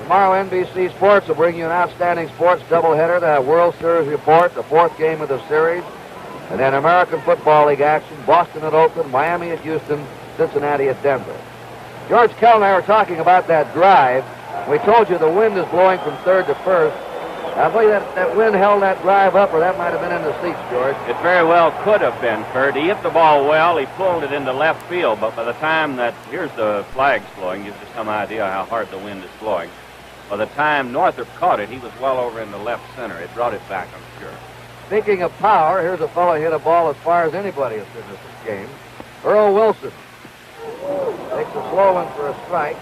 Tomorrow, NBC Sports will bring you an outstanding sports doubleheader. The World Series report, the fourth game of the series, and then American Football League action, Boston at Oakland, Miami at Houston, Cincinnati at Denver. George Kell and I were talking about that drive. We told you the wind is blowing from third to first. I believe that wind held that drive up, or that might have been in the seats, George. It very well could have been, Kurt. He hit the ball well. He pulled it into left field, but by the time that, here's the flags blowing, gives you some idea how hard the wind is blowing. By the time Northrop caught it, he was well over in the left center. It brought it back, I'm sure. Speaking of power, here's a fellow hit a ball as far as anybody has in this game. Earl Wilson takes a slow one for a strike.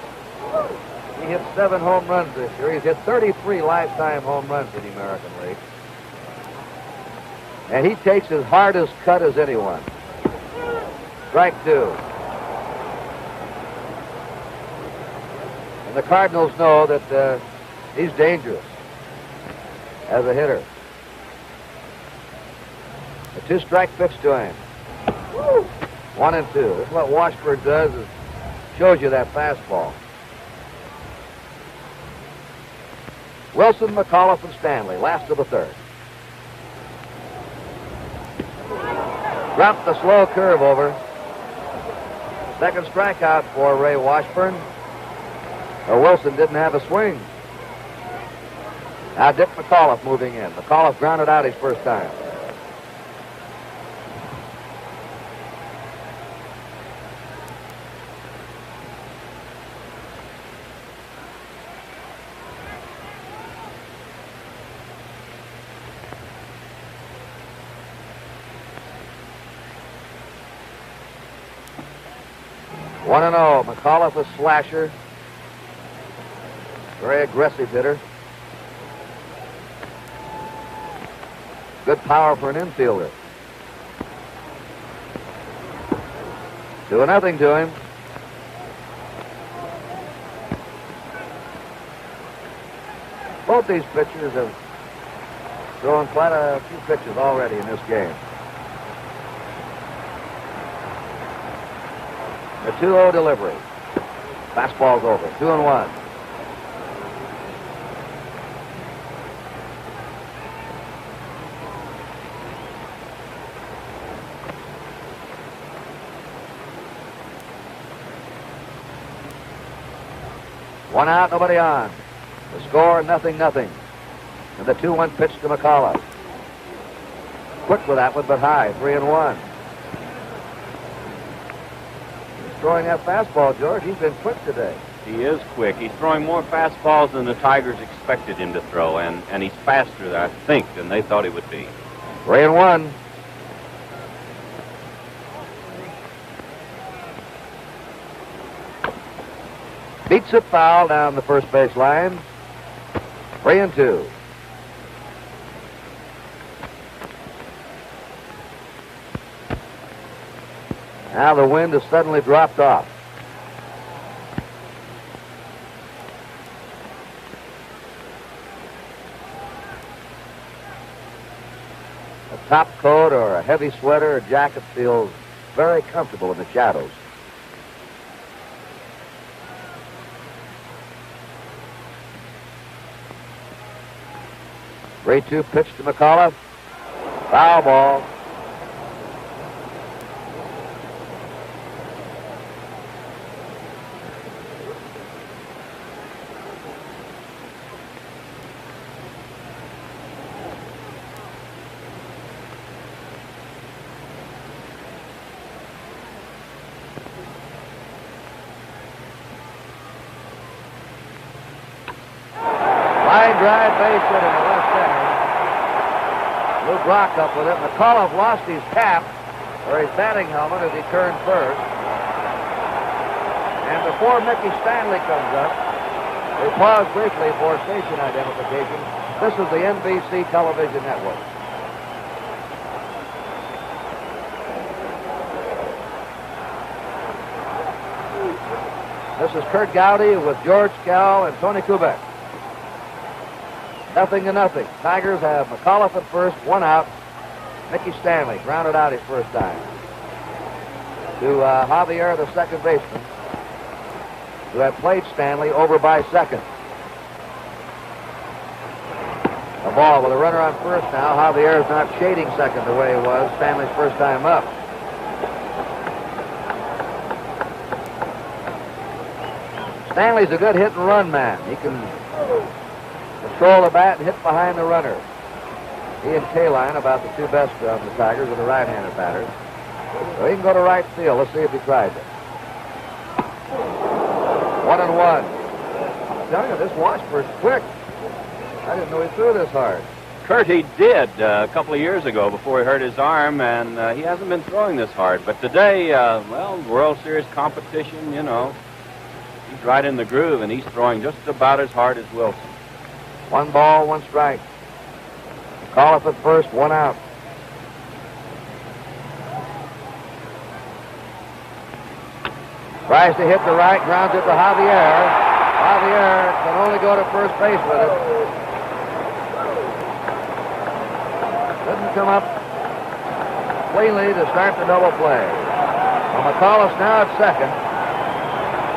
He hit 7 home runs this year. He's hit 33 lifetime home runs in the American League. And he takes his hardest cut as anyone. Strike 2. And the Cardinals know that he's dangerous as a hitter. A 2-strike pitch to him. 1 and 2. This is what Washburn does, is shows you that fastball. Wilson, McAuliffe, and Stanley, last of the third. Dropped the slow curve over. Second strikeout for Ray Washburn. Wilson didn't have a swing. Now Dick McAuliffe moving in. McAuliffe grounded out his first time. One and 0. McAuliffe, a slasher. Very aggressive hitter. Good power for an infielder. 2-0 to him. Both these pitchers have thrown quite a few pitches already in this game. The 2-0 delivery. Fastball's over. 2-1. One out, nobody on. The score, 0-0. And the 2-1 pitch to McAuliffe. Quick with that one, but high. 3-1. Throwing that fastball, George. He's been quick today. He is quick. He's throwing more fastballs than the Tigers expected him to throw, and he's faster, I think, than they thought he would be. 3-1. Beats it foul down the first base line. 3-2. Now the wind has suddenly dropped off. A top coat or a heavy sweater or jacket feels very comfortable in the shadows. Three 2 pitch to McAuliffe. Foul ball. Drive base hit in the left center. Lou Brock up with it. McAuliffe lost his cap, or his batting helmet, as he turned first. And before Mickey Stanley comes up, we pause briefly for station identification. This is the NBC television network. This is Kurt Gowdy with George Kell and Tony Kubek. 0-0. Tigers have McAuliffe at first, 1 out. Mickey Stanley grounded out his first time. To Javier, the second baseman, who had played Stanley over by second. A ball with a runner on first now. Javier is not shading second the way he was Stanley's first time up. Stanley's a good hit and run man. He can control the bat and hit behind the runner. He and Kaline about the two best on the Tigers are the right-handed batters. So he can go to right field. Let's see if he tries it. 1-1. I'm telling you, this Washburn's quick. I didn't know he threw this hard. Kurt, he did a couple of years ago before he hurt his arm, and he hasn't been throwing this hard. But today, well, World Series competition, you know, he's right in the groove, and he's throwing just about as hard as Wilson. 1 ball, 1 strike. Call at first, 1 out. Tries to hit the right, grounds it to Javier. Javier can only go to first base with it. Doesn't come up cleanly to start the double play. Well, McCullough now at second.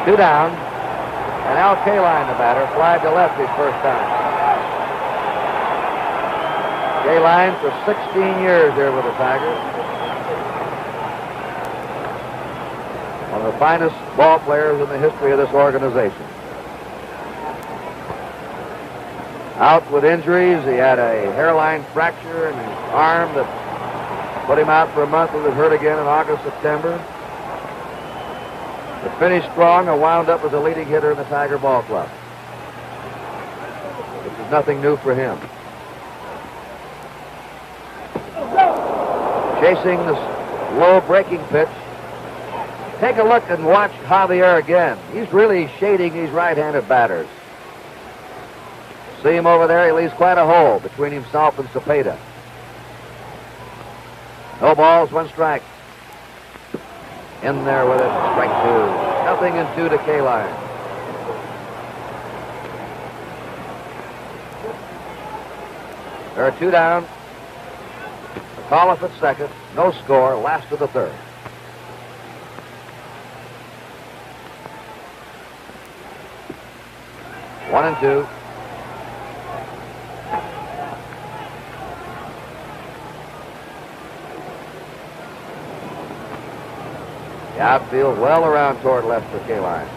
2 down. And Al Kaline, the batter, flied to left his first time. Kaline for 16 years here with the Tigers. One of the finest ball players in the history of this organization. Out with injuries. He had a hairline fracture in his arm that put him out for a month. He was hurt again in August, September. But finished strong and wound up as a leading hitter in the Tiger Ball Club. This is nothing new for him. Chasing this low breaking pitch. Take a look and watch Javier again. He's really shading these right-handed batters. See him over there? He leaves quite a hole between himself and Cepeda. No balls, 1 strike. In there with it, strike 2. 0-2 to Kaline. There are 2 down. McAuliffe at second. No score. Last of the 3rd. One and 2. The outfield well around toward left for Kaline.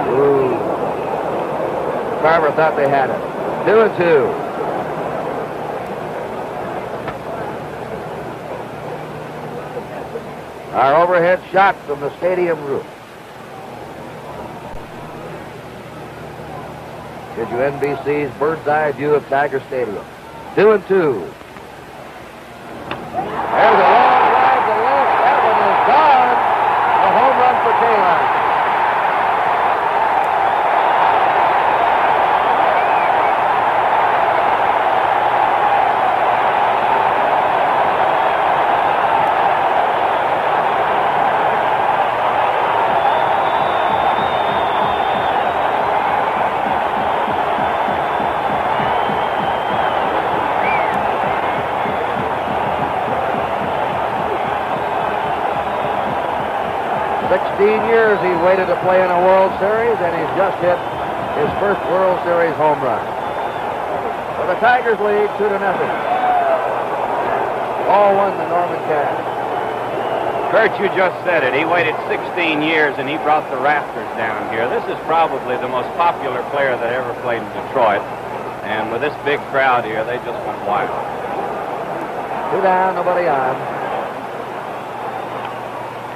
Ooh. Carver thought they had it. 2-2. Our overhead shot from the stadium roof. Gives you NBC's bird's eye view of Tiger Stadium. 2-2. There's a long drive to left. That one is gone. A home run for Kaline. Years he waited to play in a World Series, and he's just hit his first World Series home run. So the Tigers lead 2-0. All won the Norman Cash. Kurt, you just said it. He waited 16 years, and he brought the rafters down here. This is probably the most popular player that ever played in Detroit. And with this big crowd here, they just went wild. 2 down, nobody on.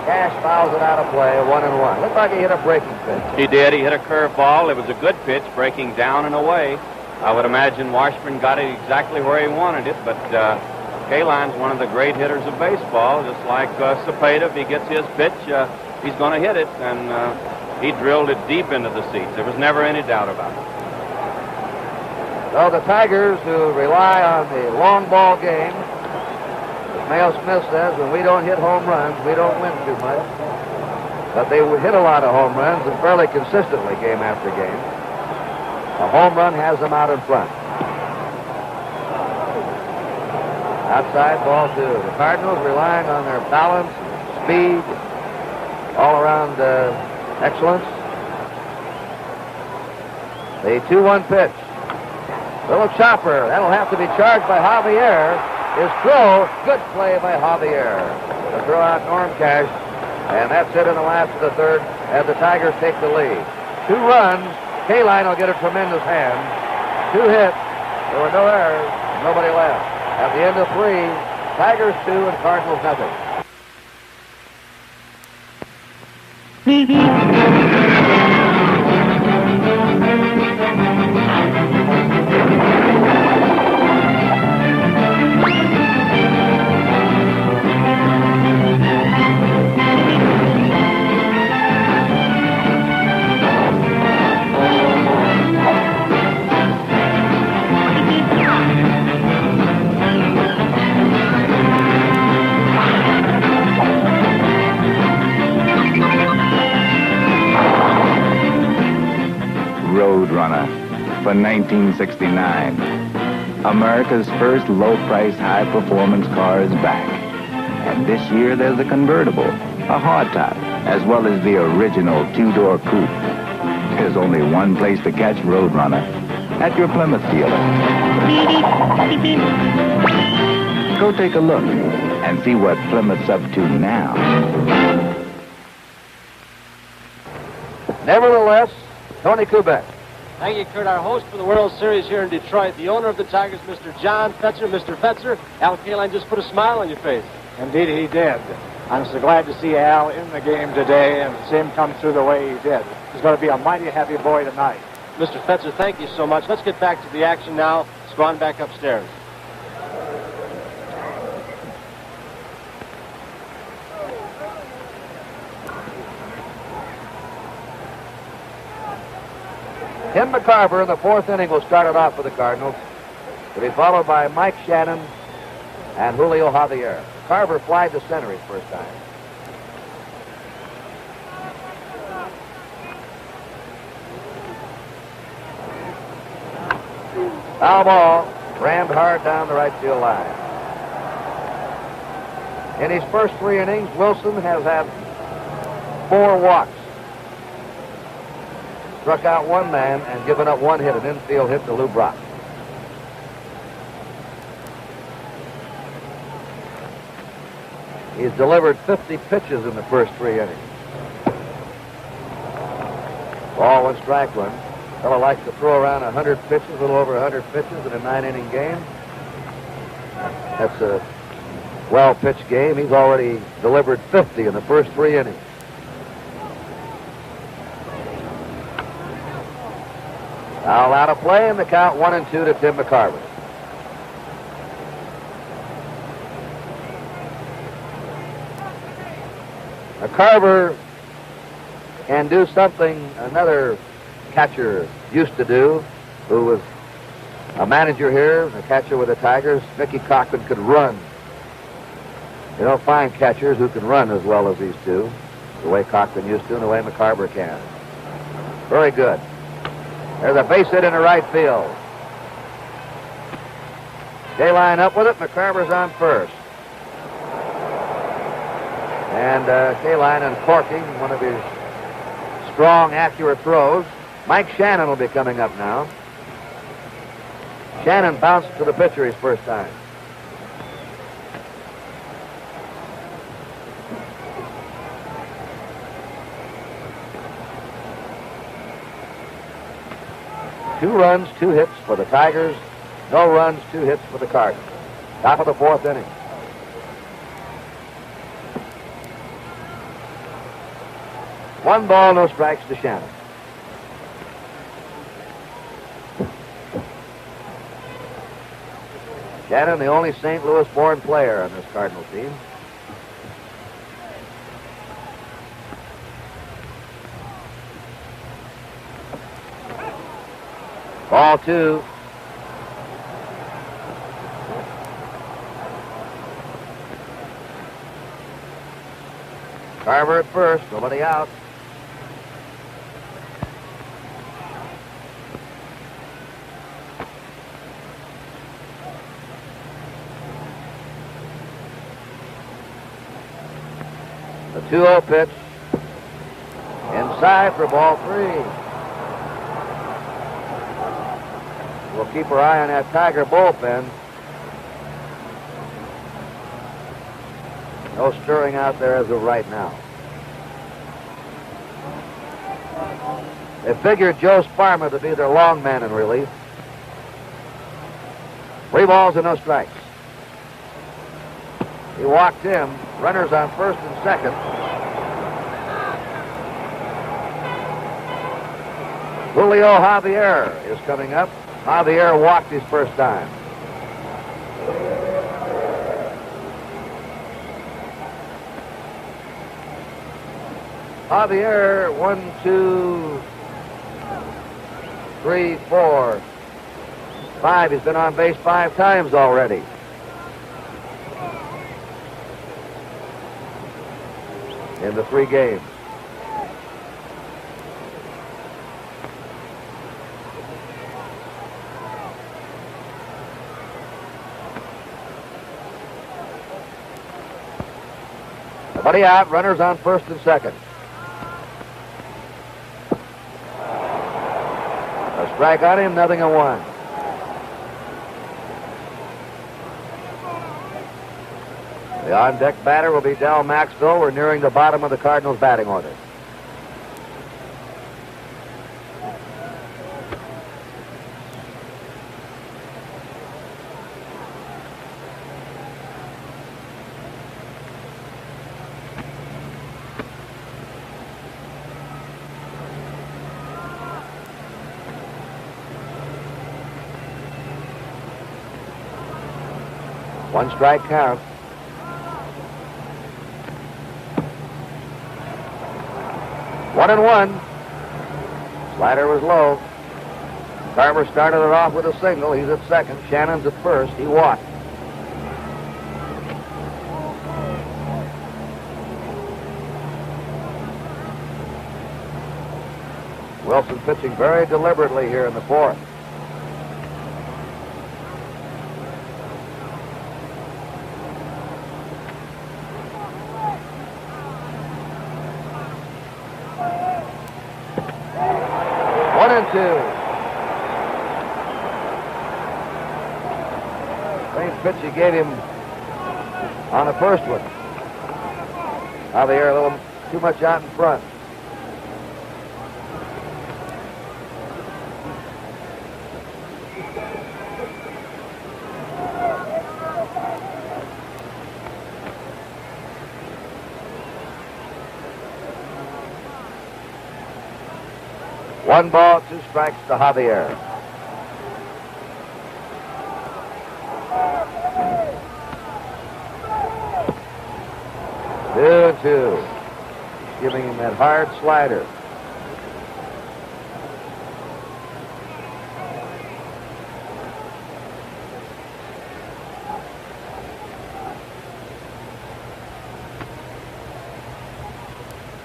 Cash fouls it out of play, 1-1. Looked like he hit a breaking pitch. He did. He hit a curveball. It was a good pitch, breaking down and away. I would imagine Washburn got it exactly where he wanted it, but Kaline's one of the great hitters of baseball, just like Cepeda. If he gets his pitch, he's going to hit it, and he drilled it deep into the seats. There was never any doubt about it. So the Tigers, who rely on the long ball game, Mayo Smith says, when we don't hit home runs, we don't win too much. But they hit a lot of home runs, and fairly consistently game after game. A home run has them out in front. Outside, ball 2. The Cardinals relying on their balance, speed, all-around excellence. The 2-1 pitch. Little chopper. That'll have to be charged by Javier. His throw. Good play by Javier. To throw out Norm Cash. And that's it in the last of the third as the Tigers take the lead. 2 runs. Kaline will get a tremendous hand. 2 hits. There were no errors. Nobody left. At the end of 3, Tigers 2 and Cardinals nothing. Roadrunner for 1969. America's first low-price, high-performance car is back. And this year there's a convertible, a hardtop, as well as the original 2-door coupe. There's only one place to catch Roadrunner, at your Plymouth dealer. Go take a look and see what Plymouth's up to now. Nevertheless, Tony Kubek. Thank you, Kurt. Our host for the World Series here in Detroit, the owner of the Tigers, Mr. John Fetzer. Mr. Fetzer, Al Kaline just put a smile on your face. Indeed he did. I'm so glad to see Al in the game today and see him come through the way he did. He's going to be a mighty happy boy tonight. Mr. Fetzer, thank you so much. Let's get back to the action now. Let's go on back upstairs. Tim McCarver in the 4th inning will start it off for the Cardinals. To be followed by Mike Shannon and Julio Javier. Carver flied to center his first time. Foul ball, rammed hard down the right field line. In his first 3 innings, Wilson has had 4 walks. Struck out 1 man and given up 1 hit, an infield hit to Lou Brock. He's delivered 50 pitches in the first 3 innings. Ball 1, strike 1. Fellow likes to throw around 100 pitches, a little over 100 pitches in a 9-inning game. That's a well-pitched game. He's already delivered 50 in the first 3 innings. Foul out of play, and the count 1-2 to Tim McCarver. McCarver can do something another catcher used to do, who was a manager here, a catcher with the Tigers. Mickey Cochran could run. You don't find catchers who can run as well as these two, the way Cochran used to and the way McCarver can. Very good. There's a base hit in the right field. Kaline up with it. McCarver's on first. And Kaline uncorking one of his strong, accurate throws. Mike Shannon will be coming up now. Shannon bounced to the pitcher his first time. Two runs, 2 hits for the Tigers. No runs, 2 hits for the Cardinals. Top of the 4th inning. One ball, no strikes to Shannon. Shannon, the only St. Louis-born player on this Cardinals team. Ball 2. Carver at first, nobody out. The 2-0 pitch. inside for ball 3. We'll keep our eye on that Tiger bullpen. No stirring out there as of right now. They figured Joe Sparma to be their long man in relief. 3 balls and no strikes. He walked him. Runners on first and second. Julio Javier is coming up. Javier walked his first time. Javier, 1, 2, 3, 4, 5. He's been on base 5 times already. In the 3 games. Nobody out, runners on first and second. A strike on him, nothing and 1. The on-deck batter will be Del Maxwell. We're nearing the bottom of the Cardinals' batting order. One strike count. One and 1. Slider was low. Carver started it off with a single. He's at second. Shannon's at first. He walked. Wilson pitching very deliberately here in the 4th. Same pitch he gave him on the first one. Javier a little too much out in front. One ball, 2 strikes to Javier. Two. Giving him that hard slider.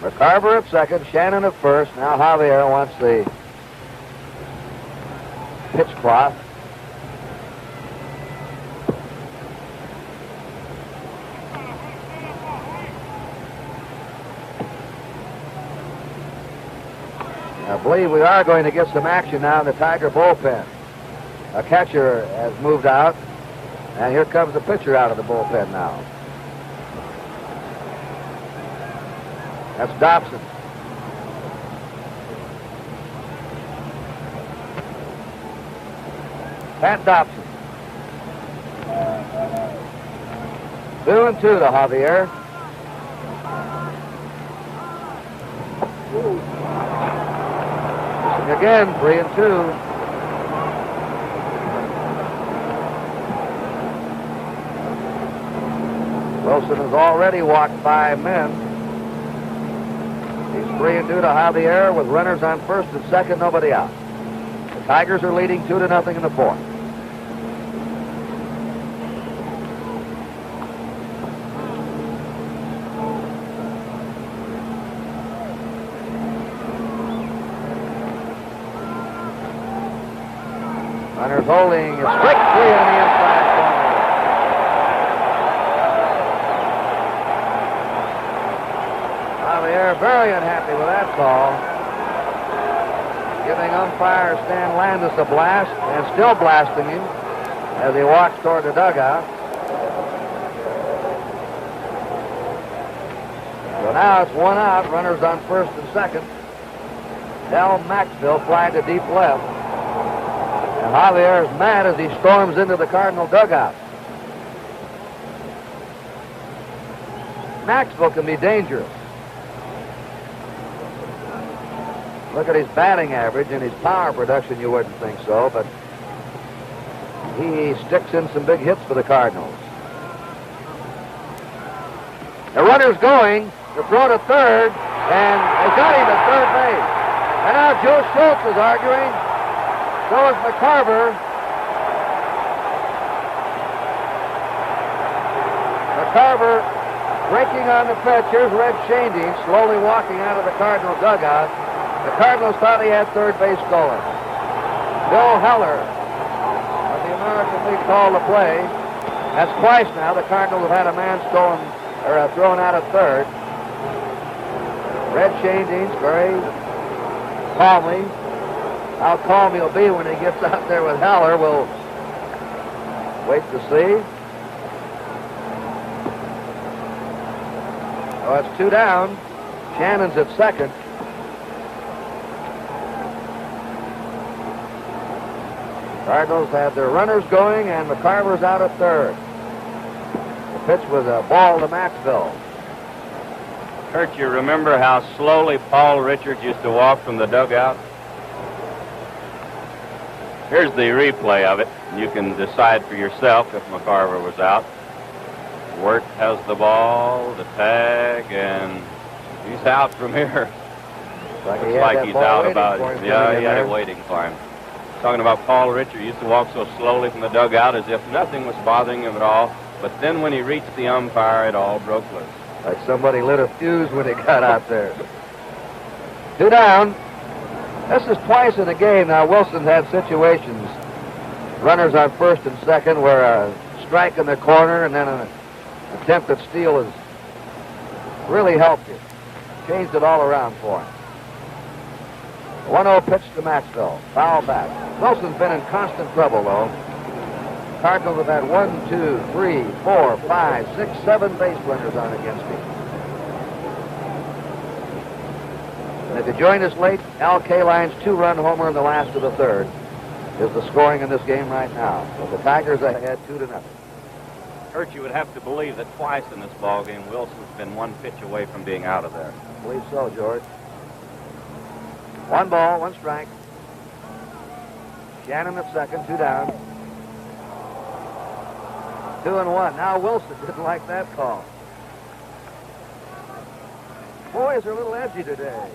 McCarver at second, Shannon at first. Now Javier wants the pitch cloth. I believe we are going to get some action now in the Tiger bullpen. A catcher has moved out, and here comes the pitcher out of the bullpen now. That's Dobson. Pat Dobson. 2-2 to Javier. Again, 3-2. Wilson has already walked 5 men. He's 3-2 to Javier with runners on first and second, nobody out. The Tigers are leading 2-0 in the 4th. Runners holding a strike 3 on the inside corner. Javier very unhappy with that call. giving umpire Stan Landis a blast and still blasting him as he walks toward the dugout. So now it's 1 out, runners on first and second. Del Maxville flying to deep left. And Javier is mad as he storms into the Cardinal dugout. Maxville can be dangerous. Look at his batting average and his power production, you wouldn't think so, but he sticks in some big hits for the Cardinals. The runner's going to throw to third, and they got him at third base. And now Joe Schultz is arguing. So is McCarver. McCarver breaking on the pitch. Here's Red Shandy slowly walking out of the Cardinal dugout. The Cardinals thought he had third base going. Bill Heller of the American League called the play. That's twice now the Cardinals have had a man thrown out at third. Red Shandy's very calmly. How calm he'll be when he gets out there with Heller, we'll wait to see. Oh, it's 2 down. Shannon's at second. Cardinals have their runners going, and McCarver's out at third. The pitch was a ball to Maxville. Kurt, you remember how slowly Paul Richards used to walk from the dugout? Here's the replay of it. You can decide for yourself if McCarver was out. Wirt has the ball, the tag, and he's out from here. Looks like he's out about it. Yeah, he had it waiting for him. Talking about Paul Richards, used to walk so slowly from the dugout as if nothing was bothering him at all. But then when he reached the umpire, it all broke loose. Like somebody lit a fuse when he got out there. 2 down. This is twice in a game. Now, Wilson's had situations. Runners on first and second where a strike in the corner and then an attempt at steal has really helped him. Changed it all around for him. 1-0 pitch to Maxville. Foul back. Wilson's been in constant trouble, though. Cardinals have had 1, 2, 3, 4, 5, 6, 7 base runners on against him. And if you joined us late, Al Kaline's 2-run homer in the last of the third is the scoring in this game right now. So the Tigers ahead 2-0. Kurt, you would have to believe that twice in this ball game, Wilson's been 1 pitch away from being out of there. I believe so, George. 1 ball, 1 strike. Shannon at second, 2 down. 2-1. Now Wilson didn't like that call. Boys are a little edgy today.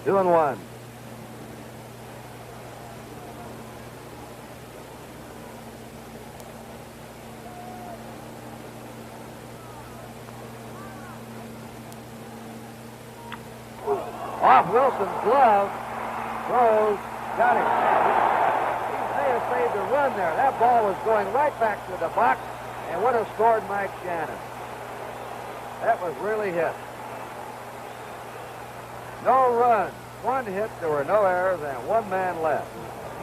2-1. Off Wilson's glove. Throws. Got him. He may have saved a run there. That ball was going right back to the box and would have scored Mike Shannon. That was really hit. No run. 1 hit. There were no errors and 1 man left.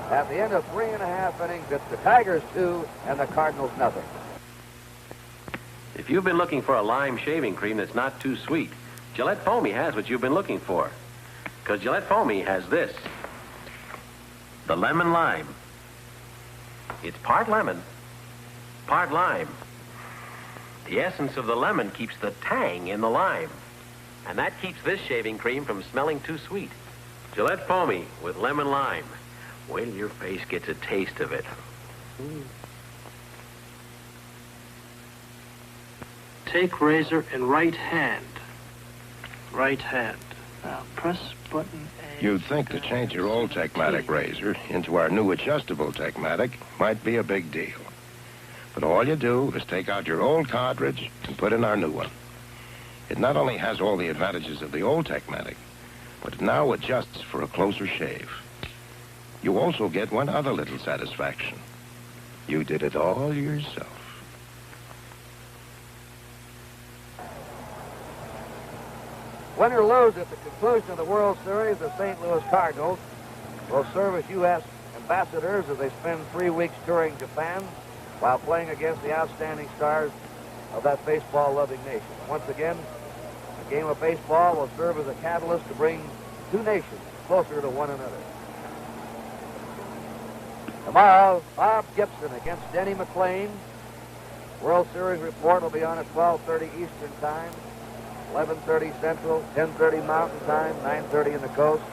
At the end of 3.5 innings, it's the Tigers 2 and the Cardinals nothing. If you've been looking for a lime shaving cream that's not too sweet, Gillette Foamy has what you've been looking for. Because Gillette Foamy has this. The lemon lime. It's part lemon, part lime. The essence of the lemon keeps the tang in the lime. And that keeps this shaving cream from smelling too sweet. Gillette Foamy with lemon lime. Wait till your face gets a taste of it. Take razor in right hand. Right hand. Now press button A. You'd think to change your old Techmatic razor into our new adjustable Techmatic might be a big deal. But all you do is take out your old cartridge and put in our new one. It not only has all the advantages of the old Techmatic, but it now adjusts for a closer shave. You also get one other little satisfaction. You did it all yourself. Win or lose, at the conclusion of the World Series, the St. Louis Cardinals will serve as U.S. ambassadors as they spend 3 weeks touring Japan while playing against the outstanding stars of that baseball-loving nation. Once again, a game of baseball will serve as a catalyst to bring two nations closer to one another. Tomorrow, Bob Gibson against Denny McLain. World Series report will be on at 12:30 Eastern Time, 11:30 Central, 10:30 Mountain Time, 9:30 in the coast.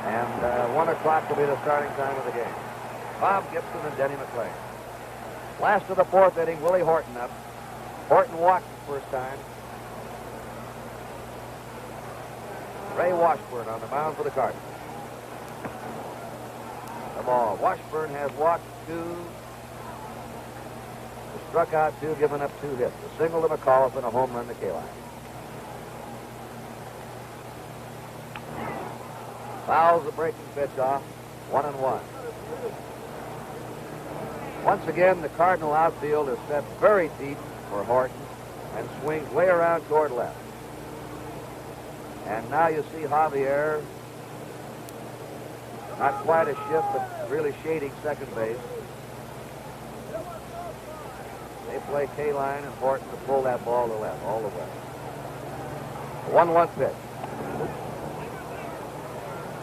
And 1 o'clock will be the starting time of the game. Bob Gibson and Denny McLain. Last of the 4th inning, Willie Horton up. Horton walked the first time. Ray Washburn on the mound for the Cardinals. The ball. Washburn has walked 2, struck out 2, given up 2 hits. A single to McAuliffe and a home run to Kaline. Fouls the breaking pitch off. 1-1. Once again, the Cardinal outfield is set very deep for Horton and swings way around toward left. And now you see Javier, not quite a shift, but really shading second base. They play Kaline and Horton to pull that ball to left all the way. A 1-1 pitch.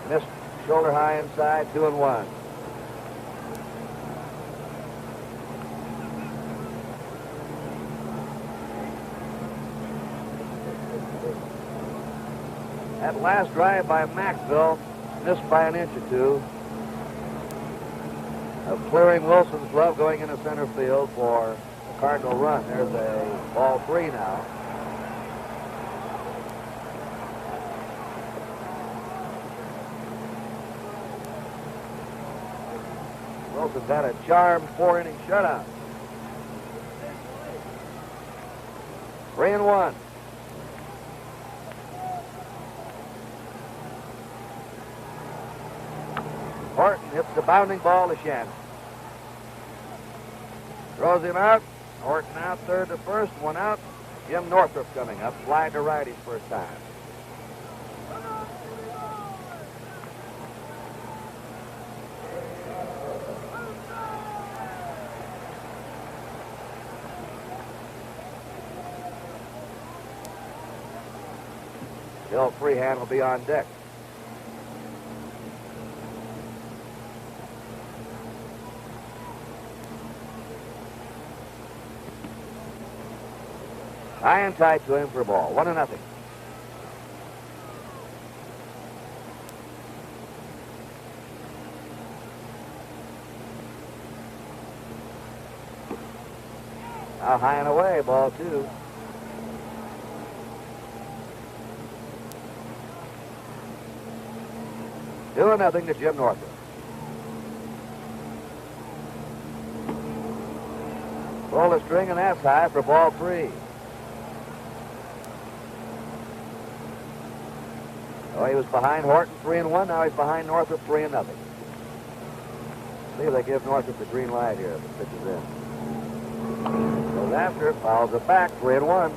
Missed shoulder high inside, 2-1. That last drive by Maxville missed by an inch or two of clearing Wilson's glove going into center field for a Cardinal run. There's a ball 3 now. Wilson's had a charmed 4-inning shutout. 3-1. Horton hits the bounding ball to Shannon. Throws him out. Horton out, third to first, 1 out. Jim Northrup coming up, flying to right his first time. Bill Freehand will be on deck. High and tight to him for a ball. 1-0. Now high and away, ball 2. Doing nothing to Jim Northrup. Pull the string, and that's high for ball 3. Oh, he was behind Horton 3-1. Now he's behind Northrup 3-0. See if they give Northrup the green light here if the pitch is in. Goes after it, fouls it back, 3-1.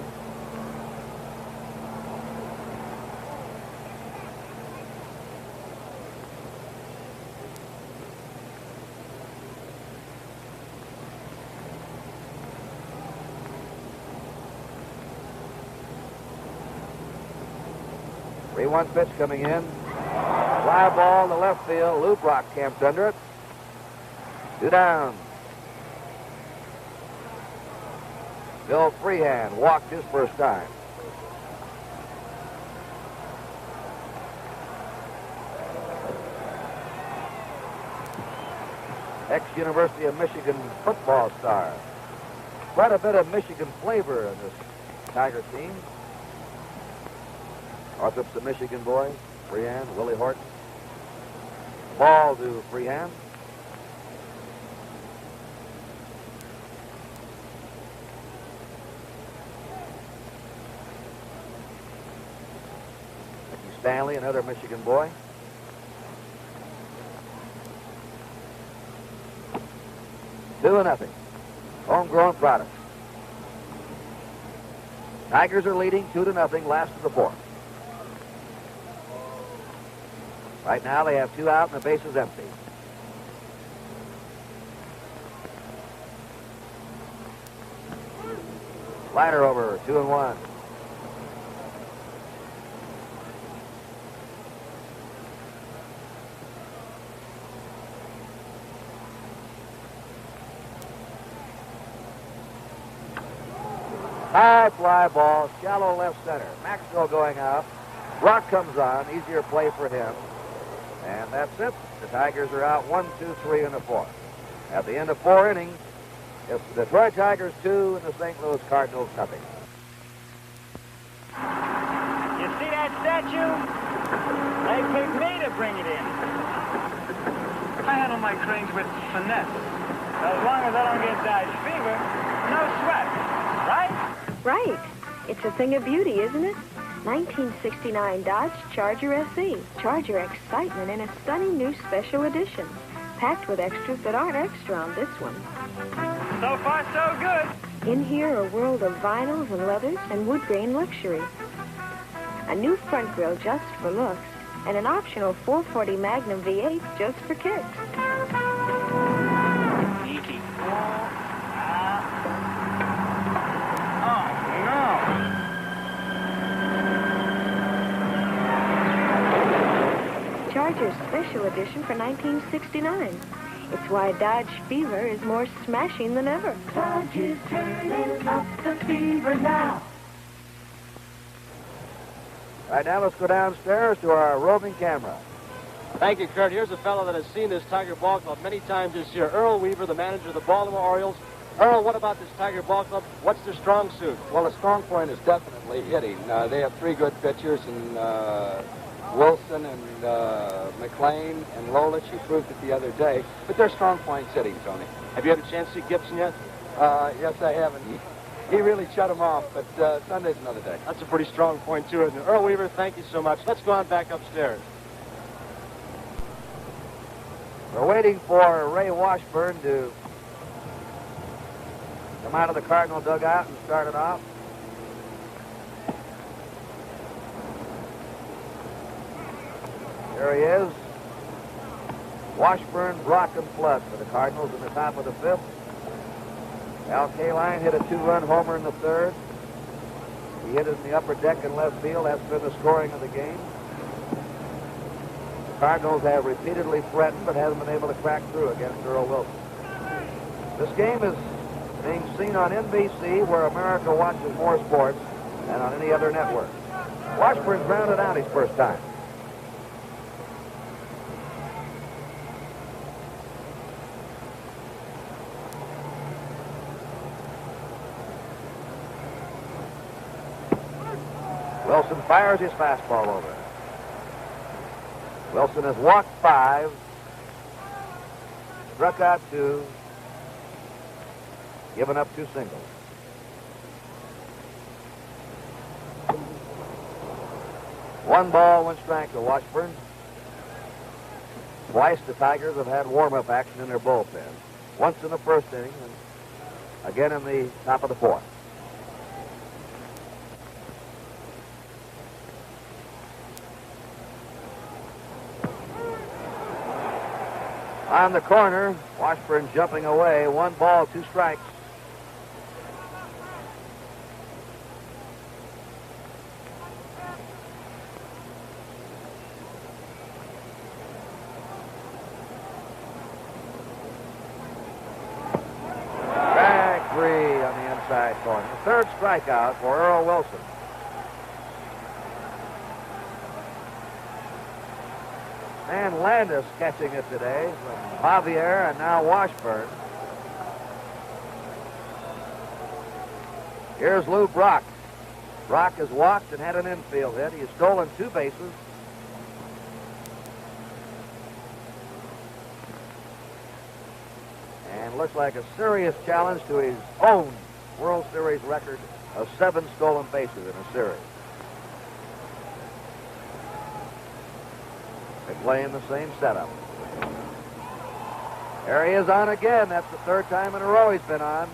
One pitch coming in. Fly ball to left field. Lou Brock camped under it. 2 down. Bill Freehand walked his first time. Ex-University of Michigan football star. Quite a bit of Michigan flavor in this Tiger team. Northrup's the Michigan boy. Freehand, Willie Horton. Ball to Freehand. Mickey Stanley, another Michigan boy. 2-0. Homegrown product. Tigers are leading 2-0, last of the fourth. Right now they have 2 out and the base is empty. Slider over, 2-1. High fly ball, shallow left center. Maxwell going out. Brock comes on, easier play for him. And that's it. The Tigers are out 1, 2, 3 in the fourth. At the end of 4 innings, it's the Detroit Tigers 2 and the St. Louis Cardinals nothing. You see that statue? They picked me to bring it in. I handle my cranes with finesse. As long as I don't get Dodge fever, no sweat. Right? Right. It's a thing of beauty, isn't it? 1969 Dodge Charger SE. Charger excitement in a stunning new special edition. Packed with extras that aren't extra on this one. So far, so good. In here, a world of vinyls and leathers and wood grain luxury. A new front grille just for looks, and an optional 440 Magnum V8 just for kicks. Easy. Oh, no. Charger's special edition for 1969. It's why Dodge Fever is more smashing than ever. Dodge is turning up the fever now. Right now, let's go downstairs to our roving camera. Thank you, Kurt. Here's a fellow that has seen this Tiger Ball Club many times this year. Earl Weaver, the manager of the Baltimore Orioles. Earl, what about this Tiger Ball Club? What's their strong suit? Well, the strong point is definitely hitting. They have 3 good pitchers, and Wilson and McLean and Lolich. He proved it the other day. But their strong point's hitting, Tony. Have you had a chance to see Gibson yet? Yes, I have. And he really shut him off, but Sunday's another day. That's a pretty strong point, too, isn't it? Earl Weaver, thank you so much. Let's go on back upstairs. We're waiting for Ray Washburn to come out of the Cardinal dugout and start it off. There he is. Washburn, Brock, and Flood for the Cardinals in the top of the 5th. Al Kaline hit a 2-run homer in the 3rd. He hit it in the upper deck in left field. That's been the scoring of the game. The Cardinals have repeatedly threatened but haven't been able to crack through against Earl Wilson. This game is being seen on NBC, where America watches more sports than on any other network. Washburn's grounded out his first time. Wilson fires his fastball over. Wilson has walked 5, struck out 2, given up 2 singles. One ball, 1 strike to Washburn. Twice the Tigers have had warm-up action in their bullpen. Once in the 1st inning and again in the top of the 4th. On the corner, Washburn jumping away. 1 ball, 2 strikes. Strike 3 on the inside corner. The 3rd strikeout for Earl Wilson. And Landis catching it today from Javier and now Washburn. Here's Lou Brock. Brock has walked and had an infield hit. He has stolen 2 bases. And looks like a serious challenge to his own World Series record of 7 stolen bases in a series. They're playing the same setup. There he is on again. That's the 3rd time in a row he's been on.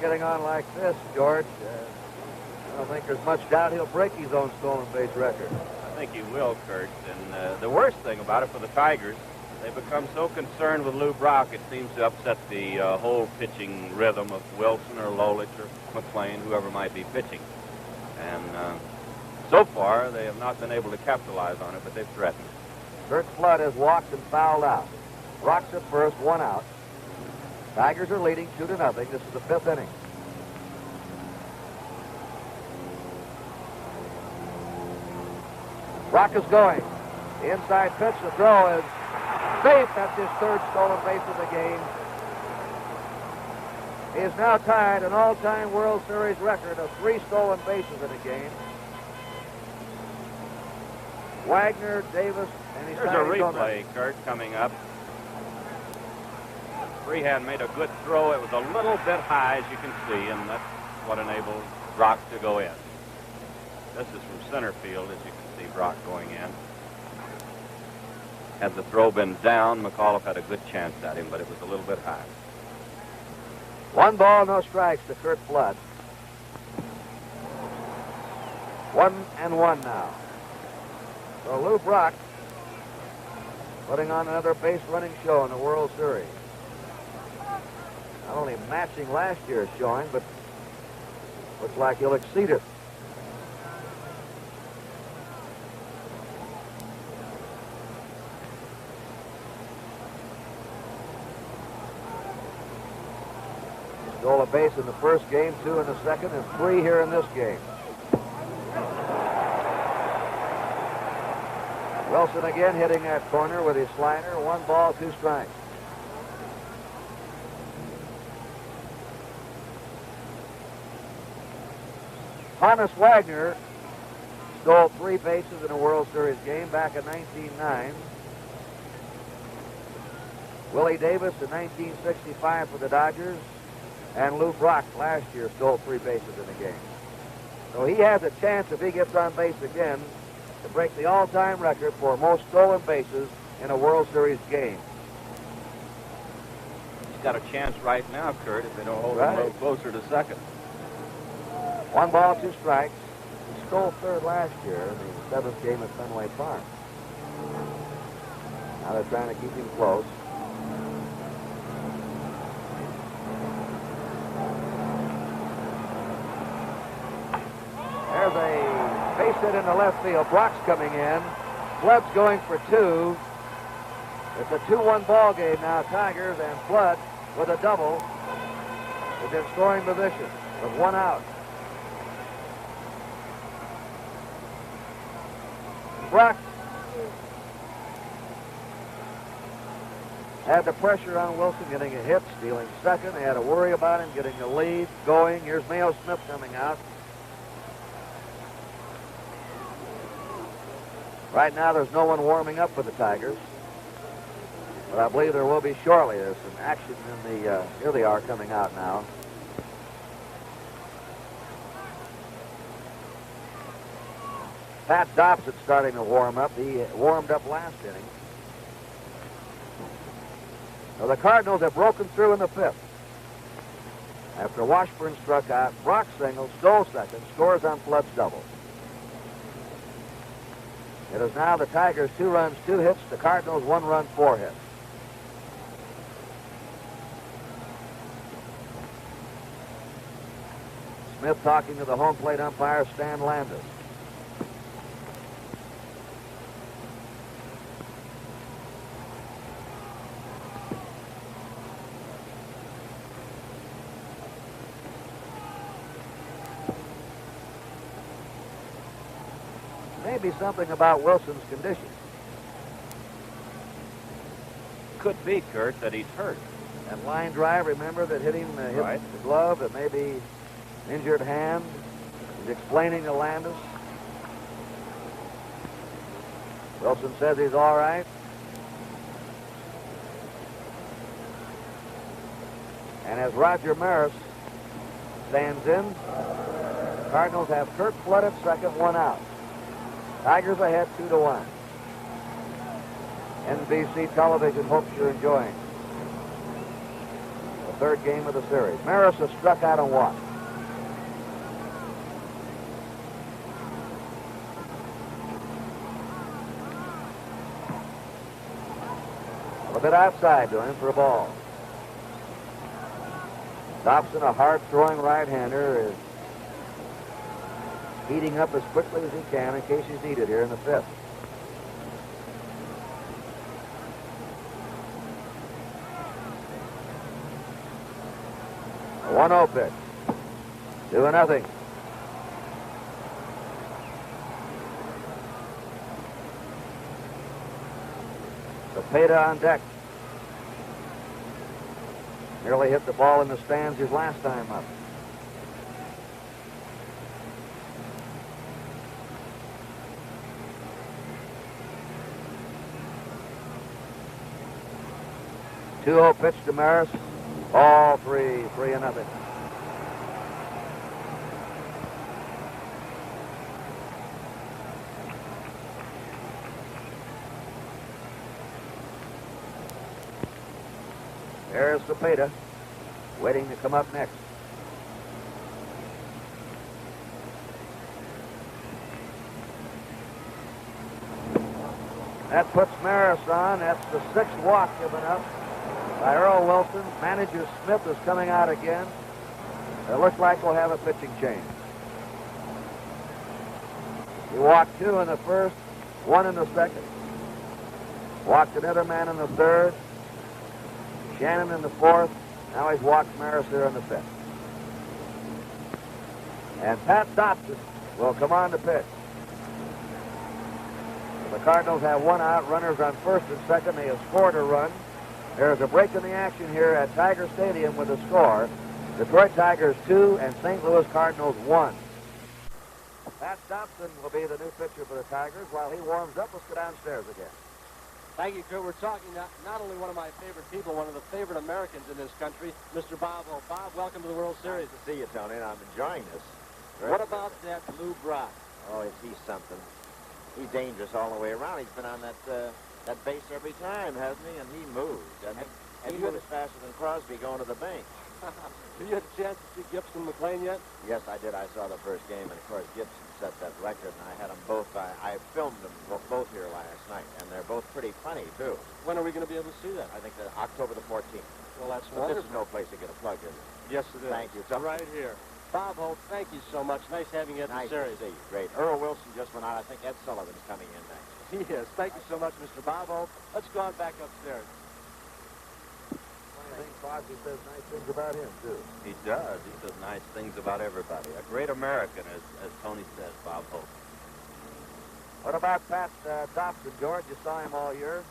getting on like this, George, I don't think there's much doubt he'll break his own stolen base record. I think he will, Kurt. And the worst thing about it for the Tigers, they become so concerned with Lou Brock, it seems to upset the whole pitching rhythm of Wilson or Lolich or McLean, whoever might be pitching. And so far, they have not been able to capitalize on it, but they've threatened. Kurt Flood has walked and fouled out. Brock's at first, 1 out. Tigers are leading 2-0. This is the 5th inning. Brock is going. The inside pitch, the throw is safe. That's his 3rd stolen base of the game. He is now tied an all-time World Series record of 3 stolen bases in a game. Wagner, Davis, and he's There's a replay, Kurt, coming up. Freehand made a good throw. It was a little bit high, as you can see, and that's what enabled Brock to go in. This is from center field, as you can see Brock going in. Had the throw been down, McAuliffe had a good chance at him, but it was a little bit high. 1 ball, no strikes to Kurt Flood. 1-1 now. So Lou Brock putting on another base-running show in the World Series. Not only matching last year's showing, but looks like he'll exceed it. He stole a base in the first game, 2 in the second, and 3 here in this game. Wilson again hitting that corner with his slider. 1 ball, 2 strikes. Thomas Wagner stole 3 bases in a World Series game back in 1909. Willie Davis in 1965 for the Dodgers. And Lou Brock last year stole 3 bases in a game. So he has a chance, if he gets on base again, to break the all-time record for most stolen bases in a World Series game. He's got a chance right now, Kurt, if they don't hold him a little closer to second. 1 ball, 2 strikes. He stole 3rd last year in the 7th game at Fenway Park. Now they're trying to keep him close. There's a base hit in the left field. Brock's coming in. Flood's going for 2. It's a 2-1 ball game now. Tigers, and Flood with a double is in scoring position with 1 out. Brock had the pressure on Wilson getting a hit, stealing second. They had to worry about him getting the lead going. Here's Mayo Smith coming out. Right now, there's no one warming up for the Tigers. But I believe there will be shortly. There's some action in the, here they are coming out now. Pat Dobson's starting to warm up. He warmed up last inning. So the Cardinals have broken through in the 5th. After Washburn struck out, Brock singled, stole second, scores on Flood's double. It is now the Tigers 2 runs, 2 hits. The Cardinals 1 run, 4 hits. Smith talking to the home plate umpire, Stan Landis. Maybe something about Wilson's condition. Could be, Kurt, that he's hurt. That line drive, remember, that hit him, hit the glove, that maybe injured hand. He's explaining to Landis. Wilson says he's all right. And as Roger Maris stands in, the Cardinals have Kurt Flood at second, 1 out. Tigers ahead 2-1. NBC television hopes you're enjoying the third game of the series. Maris has struck out and walked. A bit outside to him for a ball. Dobson, a hard-throwing right-hander, is heating up as quickly as he can in case he's needed here in the fifth. A 1-0 pitch. 2-0. Cepeda on deck. Nearly hit the ball in the stands his last time up. Two-0 pitch to Maris. All 3-0. There's Cepeda, waiting to come up next. That puts Maris on. That's the sixth walk given up by Earl Wilson. Manager Smith is coming out again. It looks like we'll have a pitching change. He walked 2 in the first, 1 in the second. Walked another man in the third. Shannon in the fourth. Now he's walked Maris there in the fifth. And Pat Dobson will come on to pitch. The Cardinals have 1 out, runners on first and second. They have scored a run. There's a break in the action here at Tiger Stadium with a score. Detroit Tigers 2 and St. Louis Cardinals 1. Pat Dobson will be the new pitcher for the Tigers. While he warms up, let's go downstairs again. Thank you, Kurt. We're talking not only one of my favorite people, one of the favorite Americans in this country, Mr. Bob Hope. Bob, welcome to the World Series. Nice to see you, Tony, and I'm enjoying this. What about that Lou Brock? Oh, is he something? He's dangerous all the way around. He's been on that base every time, hasn't he? And he moves. And he moves faster than Crosby going to the bench. Did you have a chance to see Gibson and McLean yet? Yes, I did. I saw the first game, and of course Gibson set that record, and I had them both. I filmed them both here last night, and they're both pretty funny too. When are we going to be able to see that? I think that October the 14th. Well, that's but wonderful. This is no place to get a plug, is it? Yes, it is. Thank you. It's right here. Bob Hope, thank you so much. Nice having you at the series. Nice to see you. Great. Earl Wilson just went out. I think Ed Sullivan's coming in next. He is. Thank you so much, Mr. Bob Hope. Let's go on back upstairs. I think Crosby says nice things about him, too. He does. He says nice things about everybody. A great American, as Tony says, Bob Hope. What about Pat Dobson, George? You saw him all year.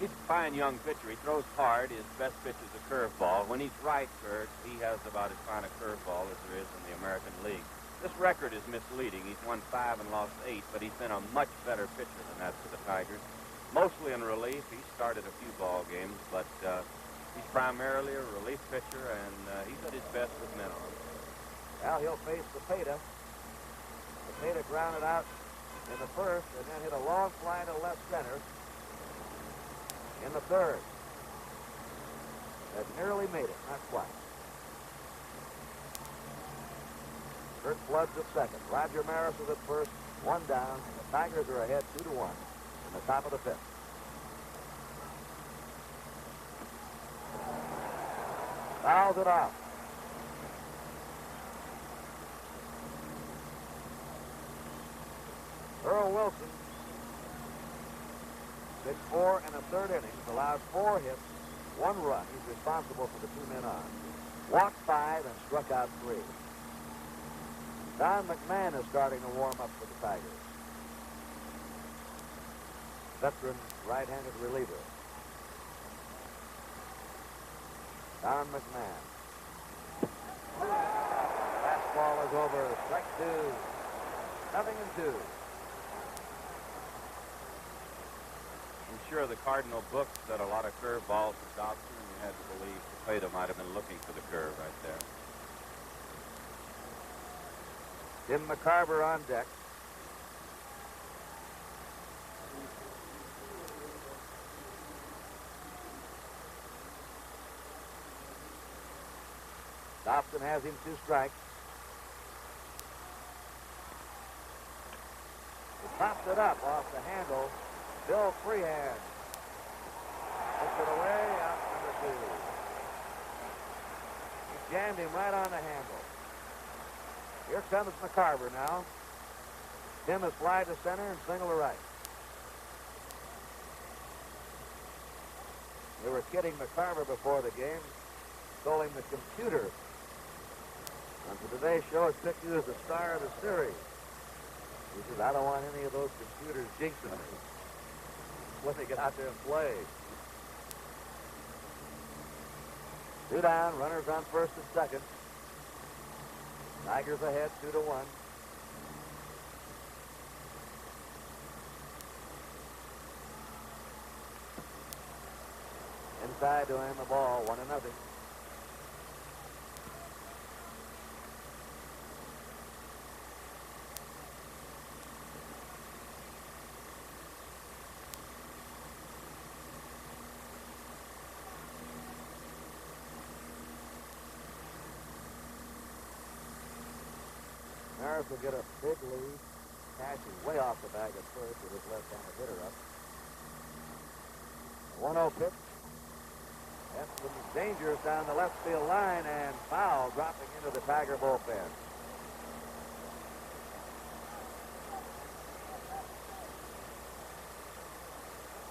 He's a fine young pitcher. He throws hard. His best pitch is a curveball. When he's right, Kurt, he has about as fine a curveball as there is in the American League. This record is misleading. He's won 5 and lost 8, but he's been a much better pitcher than that for the Tigers. Mostly in relief. He started a few ball games, but he's primarily a relief pitcher, and he's at his best with men on. Well, he'll face Cepeda. Cepeda grounded out in the first, and then hit a long fly to left center in the third. That nearly made it, not quite. Kurt Flood's at second. Roger Maris is at first, 1 down. The Tigers are ahead 2-1 in the top of the fifth. Fouls it off. Earl Wilson pitched 4 1/3 innings, allowed 4 hits, 1 run. He's responsible for the 2 men on. Walked 5 and struck out 3. Don McMahon is starting to warm up for the Tigers. Veteran right-handed reliever. Don McMahon. Fastball is over. Strike 2. 0-2. I'm sure the Cardinal book said a lot of curveballs to Dobson, and you had to believe Cepeda might have been looking for the curve right there. Tim McCarver on deck. Dobson has him 2 strikes. He pops it up off the handle. Bill Freehand puts it away, out number 2. He jammed him right on the handle. Here comes McCarver now. Tim has fly to center and single to right. They were kidding McCarver before the game. Told him the computer on today's show has picked you as the star of the series. He says, I don't want any of those computers jinxing me when they get out there and play. 2 down, runners on first and second. Tigers ahead 2-1. Inside to him the ball, 1-0. Maris will get a big lead. Cash is way off the bag at first with his left-handed hitter up. 1-0 pitch. That's some dangerous down the left field line, and foul dropping into the Tiger bullpen.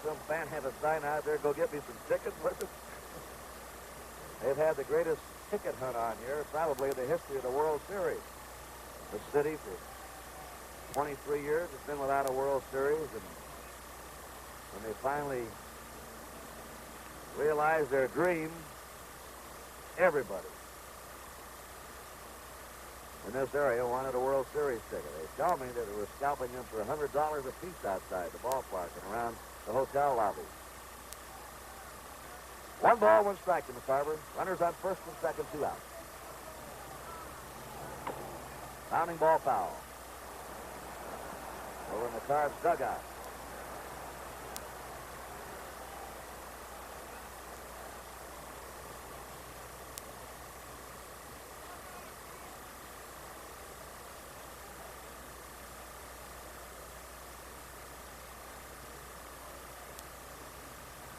Some fan had a sign out there, go get me some tickets with it. They've had the greatest ticket hunt on here, probably in the history of the World Series. The city for 23 years has been without a World Series, and when they finally realized their dream, everybody in this area wanted a World Series ticket. They tell me that they were scalping them for $100 a piece outside the ballpark and around the hotel lobby. 1 ball, 1 strike to McCarver. Runners on first and second, 2 out. Pounding ball foul. Over in the Card's dugout.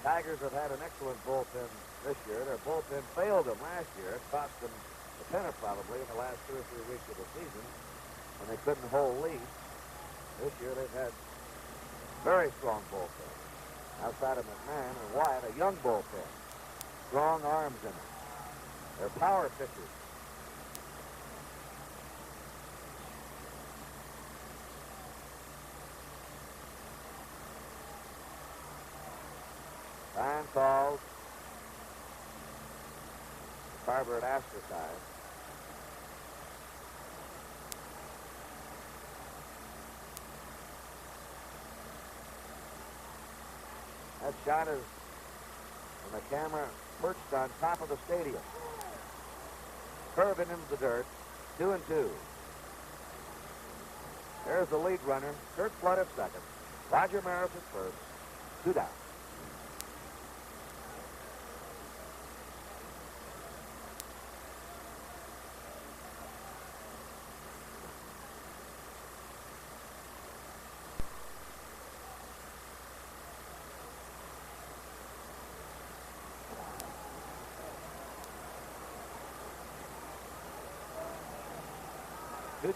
Tigers have had an excellent bullpen this year. Their bullpen failed them last year. It cost them a pennant probably in the last 2 or 3 weeks of the season when they couldn't hold leads. This year they've had very strong bullpen. Outside of McMahon and Wyatt, a young bullpen. Strong arms in it. They're power pitchers. Time calls. Carver at Astor side. That shot is from the camera perched on top of the stadium. Curving into the dirt. 2-2. There's the lead runner. Kurt Flood at second. Roger Maris at first. 2 down.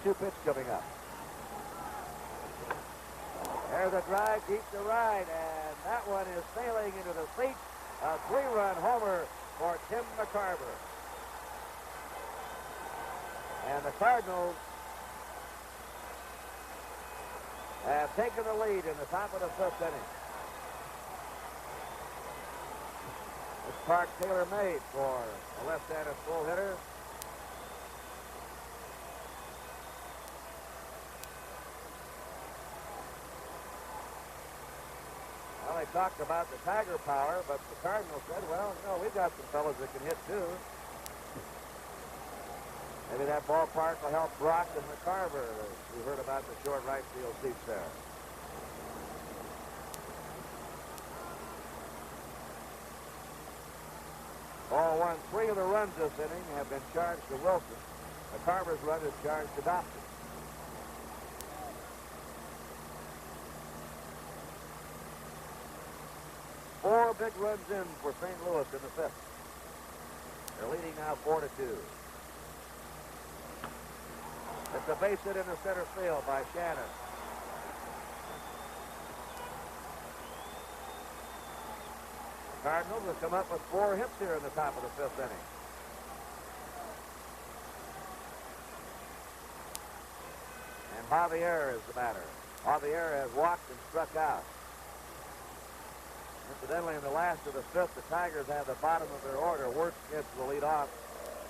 Two pitch coming up. There's a drive deep to right, and that one is sailing into the seat. A 3-run homer for Tim McCarver. And the Cardinals have taken the lead in the top of the 5th inning. This Park Taylor made for a left-handed full hitter. They talked about the Tiger power, but the Cardinals said, well, you know, we've got some fellas that can hit too. Maybe that ballpark will help Brock and McCarver. We heard about the short right field seats there. Ball one. 3 of the runs this inning have been charged to Wilson. McCarver's run is charged to Dobson. Four big runs in for St. Louis in the 5th. They're leading now 4-2. It's a base hit into center field by Shannon. Cardinals have come up with 4 hits here in the top of the 5th inning. And Javier is the batter. Javier has walked and struck out. Incidentally, in the last of the 5th, the Tigers have the bottom of their order. Wurtz will lead off,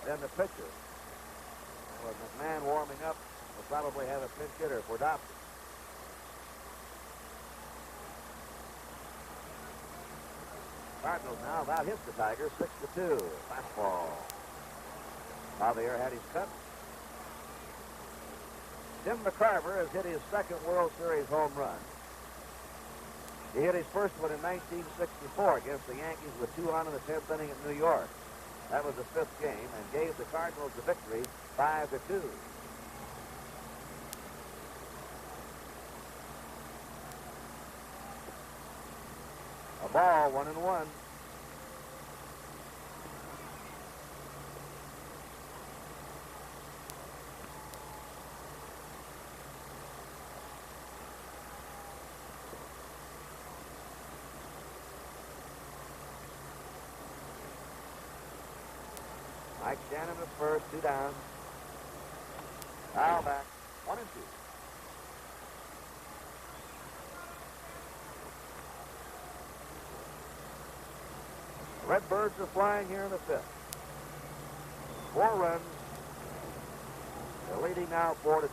then the pitcher. And with McMahon warming up, we'll probably have a pinch hitter for Dobson. Cardinals now about hits the Tigers 6-2. Fastball. Javier had his cut. Tim McCarver has hit his 2nd World Series home run. He hit his first one in 1964 against the Yankees with 2 on in the 10th inning at New York. That was the 5th game and gave the Cardinals the victory 5-2. A ball, 1-1. Mike Shannon at first, 2 down. Foul back, 1-2. Redbirds are flying here in the 5th. 4 runs. They're leading now 4-2.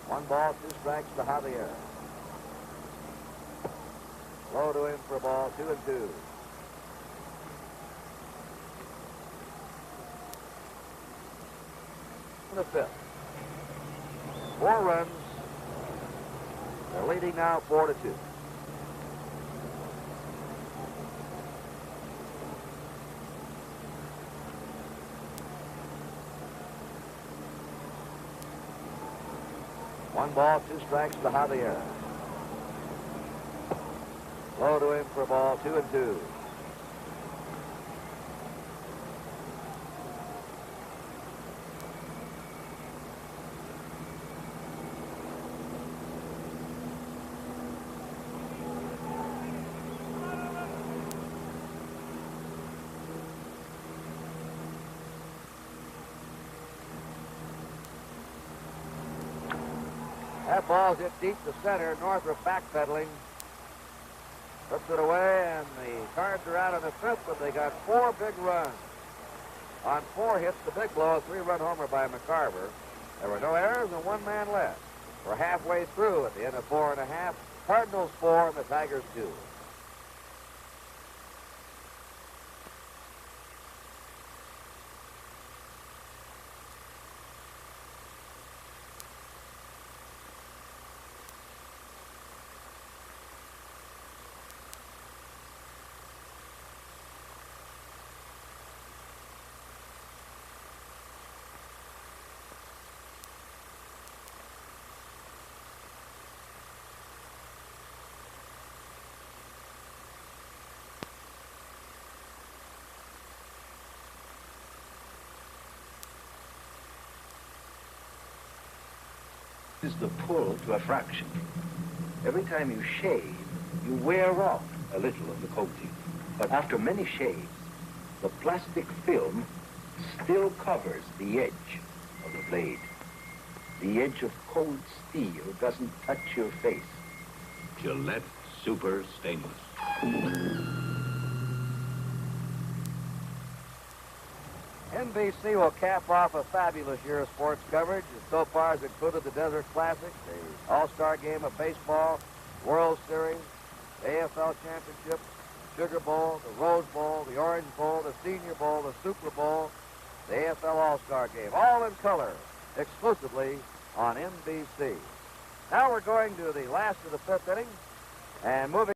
One ball, 2 strikes to Javier. Low to him for a ball, 2-2. In the 5th. 4 runs. They're leading now 4-2. One ball, 2 strikes to Javier. Low to him for a ball, 2-2. That ball's hit deep to center. Northrop backpedaling. Puts it away, and the Cards are out in the 5th, but they got 4 big runs. On 4 hits, the big blow, a 3-run homer by McCarver. There were no errors and 1 man left. We're halfway through at the end of 4 1/2. Cardinals 4 and the Tigers 2. Is the pull to a fraction. Every time you shave, you wear off a little of the coating. But after many shaves, the plastic film still covers the edge of the blade. The edge of cold steel doesn't touch your face. Gillette Super Stainless. NBC will cap off a fabulous year of sports coverage. So far has included the Desert Classic, the All-Star Game of Baseball, World Series, AFL Championship, Sugar Bowl, the Rose Bowl, the Orange Bowl, the Senior Bowl, the Super Bowl, the AFL All-Star Game, all in color, exclusively on NBC. Now we're going to the last of the fifth inning and moving